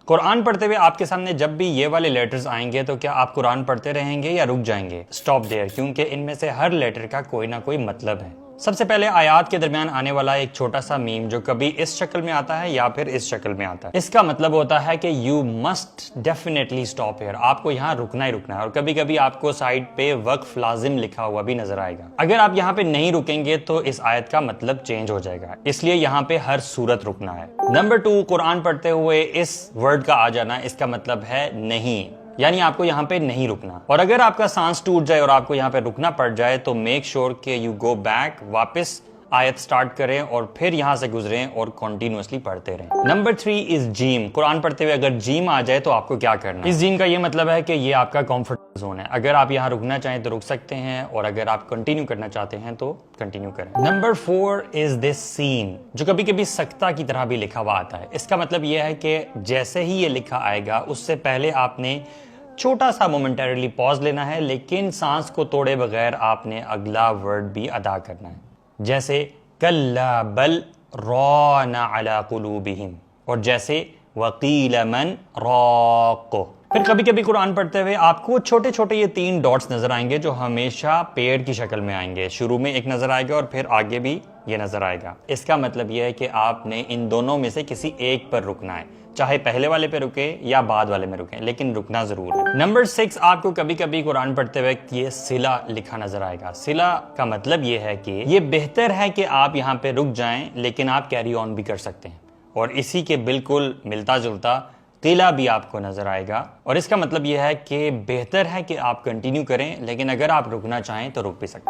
कुरान पढ़ते हुए आपके सामने जब भी ये वाले लेटर्स आएंगे तो क्या आप कुरान पढ़ते रहेंगे या रुक जाएंगे? स्टॉप देयर, क्योंकि इनमें से हर लेटर का कोई ना कोई मतलब है। सबसे पहले आयात के दरमियान आने वाला एक छोटा सा मीम जो कभी इस शक्ल में आता है या फिर इस शक्ल में आता है, इसका मतलब होता है कि you must definitely stop here, आपको यहाँ रुकना ही रुकना है। और कभी कभी आपको साइड पे वक्फ लाजिम लिखा हुआ भी नजर आएगा। अगर आप यहाँ पे नहीं रुकेंगे तो इस आयत का मतलब चेंज हो जाएगा, इसलिए यहाँ पे हर सूरत रुकना है। नंबर 2, कुरान पढ़ते हुए इस वर्ड का आ जाना, इसका मतलब है नहीं, यानी आपको यहाँ पे नहीं रुकना। और अगर आपका सांस टूट जाए और आपको यहाँ पे रुकना पड़ जाए तो मेक श्योर कि यू गो बैक, वापस आयत स्टार्ट करें और फिर यहाँ से गुजरें और कंटिन्यूअसली पढ़ते रहें। Number 3 is gym. कुरान पढ़ते हुए अगर जीम आ जाए तो आपको क्या करना है? इस जीम का ये मतलब है कि ये आपका कंफर्ट जोन है। अगर आप यहाँ रुकना चाहें तो रुक सकते हैं और अगर आप कंटिन्यू करना चाहते हैं तो कंटिन्यू करें। नंबर 4 इज दिस सीन, जो कभी कभी सख्ता की तरह भी लिखा हुआ आता है। इसका मतलब यह है कि जैसे ही ये लिखा आएगा उससे पहले आपने छोटा सा मोमेंटरीली पॉज लेना है, लेकिन सांस को तोड़े बगैर आपने अगला वर्ड भी अदा करना है। जैसे कल्ला बल रौना अला कुलूबिहिम, और जैसे वकील मन राको। फिर कभी कभी कुरान पढ़ते हुए आपको छोटे छोटे ये 3 डॉट्स नजर आएंगे जो हमेशा पेड़ की शक्ल में आएंगे। शुरू में एक नजर आएगा और फिर आगे भी ये नजर आएगा। इसका मतलब यह है कि आपने इन दोनों में से किसी एक पर रुकना है, चाहे पहले वाले पे रुके या बाद वाले में रुके, लेकिन रुकना जरूर है। नंबर 6, आपको कभी कभी कुरान पढ़ते हुए ये सिला लिखा नजर आएगा। सिला का मतलब ये है कि ये बेहतर है कि आप यहाँ पे रुक जाएं, लेकिन आप कैरी ऑन भी कर सकते हैं। और इसी के बिल्कुल मिलता जुलता किला भी आपको नजर आएगा, और इसका मतलब यह है कि बेहतर है कि आप कंटिन्यू करें, लेकिन अगर आप रुकना चाहें तो रुक भी सकते हैं।